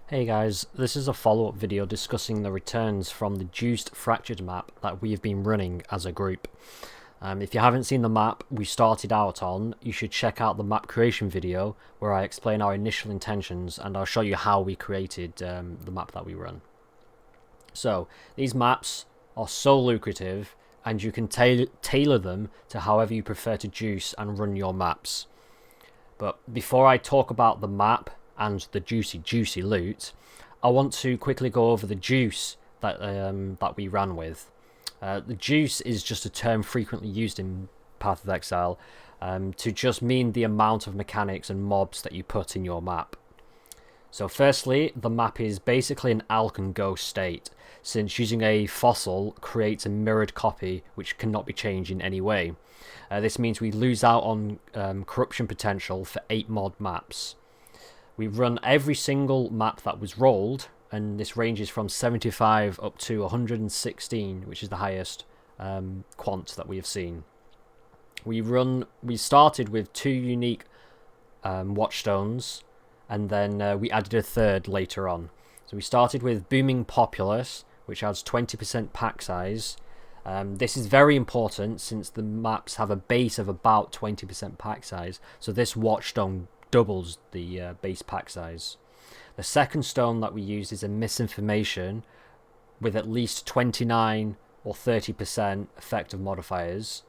Hey guys, this is a follow-up video discussing the returns from the juiced fractured map that we have been running as a group. If you haven't seen the map we started out on, you should check out the map creation video where I explain our initial intentions and I'll show you how we created the map that we run. So, these maps are so lucrative and you can tailor them to however you prefer to juice and run your maps. But before I talk about the map and the juicy loot, I want to quickly go over the juice that we ran with. The juice is just a term frequently used in Path of Exile to just mean the amount of mechanics and mobs that you put in your map. So firstly, the map is basically an alk and go state, since using a fossil creates a mirrored copy which cannot be changed in any way. This means we lose out on corruption potential for 8 mod maps. We run every single map that was rolled, and this ranges from 75 up to 116, which is the highest quant that we have seen. We started with 2 unique watchstones, and then we added a third later on. So we started with Booming Populace, which adds 20% pack size. This is very important since the maps have a base of about 20% pack size, so this watchstone doubles the base pack size. The second stone that we use is a misinformation with at least 29 or 30% effective modifiers.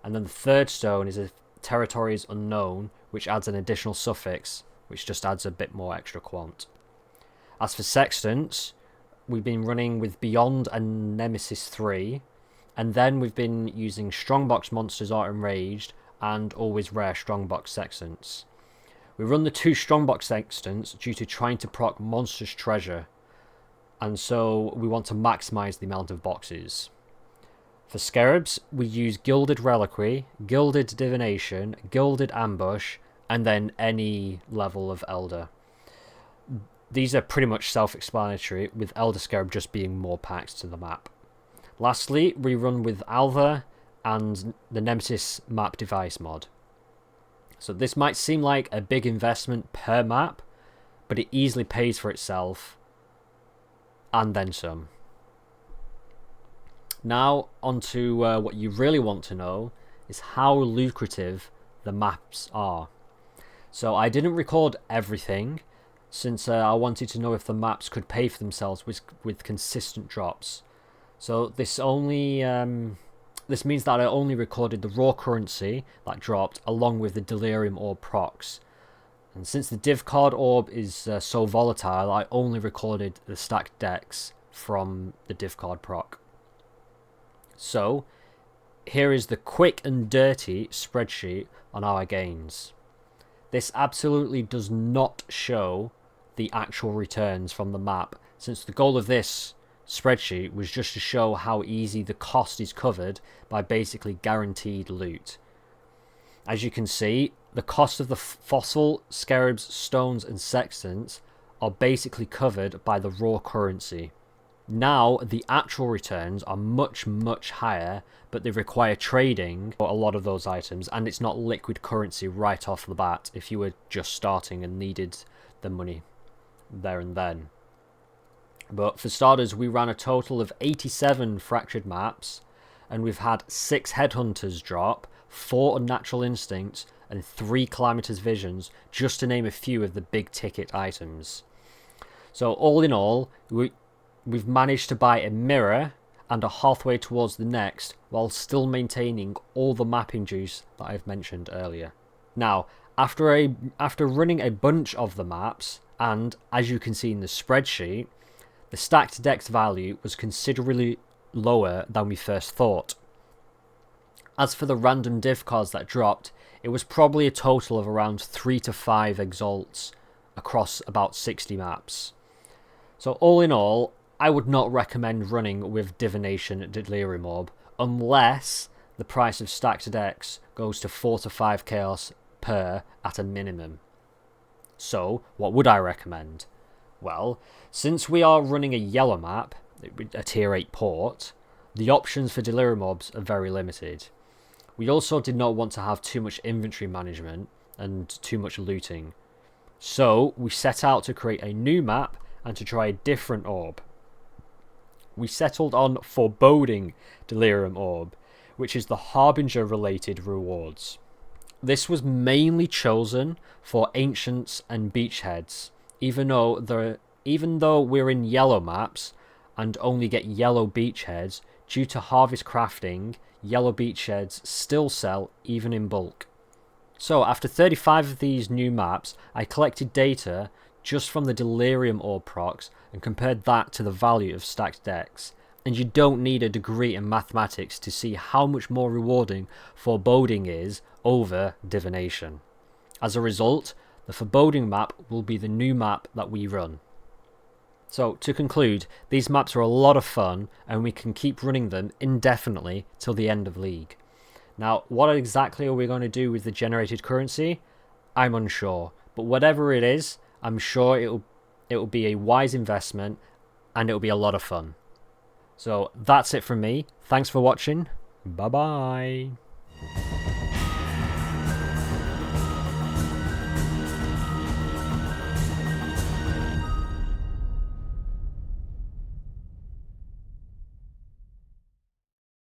And then the third stone is a territory is unknown, which adds an additional suffix, which just adds a bit more extra quant. As for Sextants, we've been running with Beyond and Nemesis 3, and then we've been using Strongbox Monsters Are Enraged and Always Rare Strongbox Sextants. We run the 2 Strongbox Sextants due to trying to proc Monstrous Treasure, and so we want to maximise the amount of boxes. For Scarabs, we use Gilded Reliquary, Gilded Divination, Gilded Ambush, and then any level of Elder. These are pretty much self-explanatory, with Elder Scarab just being more packs to the map. Lastly, we run with Alva and the Nemesis map device mod. So this might seem like a big investment per map, but it easily pays for itself, and then some. Now, onto what you really want to know, is how lucrative the maps are. So I didn't record everything, since I wanted to know if the maps could pay for themselves with consistent drops. So this means that I only recorded the raw currency that dropped along with the Delirium Orb procs. And since the Div Card Orb is so volatile, I only recorded the stacked decks from the Div Card proc. So, here is the quick and dirty spreadsheet on our gains. This absolutely does not show the actual returns from the map, since the goal of this spreadsheet was just to show how easy the cost is covered by basically guaranteed loot. As you can see, the cost of the fossil, scarabs, stones and sextants are basically covered by the raw currency. Now the actual returns are much higher, but they require trading for a lot of those items, and it's not liquid currency right off the bat if you were just starting and needed the money there and then. But for starters, we ran a total of 87 fractured maps, and we've had 6 headhunters drop, 4 unnatural instincts, and 3 calamitous visions, just to name a few of the big ticket items. So all in all, we've managed to buy a mirror and are halfway towards the next, while still maintaining all the mapping juice that I've mentioned earlier. Now, after running a bunch of the maps, and as you can see in the spreadsheet, the stacked decks value was considerably lower than we first thought. As for the random div cards that dropped, it was probably a total of around 3 to 5 exalts across about 60 maps. So all in all, I would not recommend running with Divination at Delirium Orb unless the price of stacked decks goes to 4 to 5 chaos per at a minimum. So what would I recommend? Well, since we are running a yellow map, a tier 8 port, the options for Delirium Orbs are very limited. We also did not want to have too much inventory management and too much looting. So we set out to create a new map and to try a different orb. We settled on foreboding delirium orb, which is the harbinger related rewards. This was mainly chosen for ancients and beachheads, even though we're in yellow maps and only get yellow beachheads, due to harvest crafting, yellow beachheads still sell even in bulk. So after 35 of these new maps, I collected data just from the delirium orb procs and compared that to the value of stacked decks. And you don't need a degree in mathematics to see how much more rewarding foreboding is over divination. As a result, the foreboding map will be the new map that we run. So to conclude, these maps are a lot of fun and we can keep running them indefinitely till the end of League. Now, what exactly are we going to do with the generated currency? I'm unsure, but whatever it is, I'm sure it will be a wise investment and it will be a lot of fun. So that's it from me. Thanks for watching. Bye bye.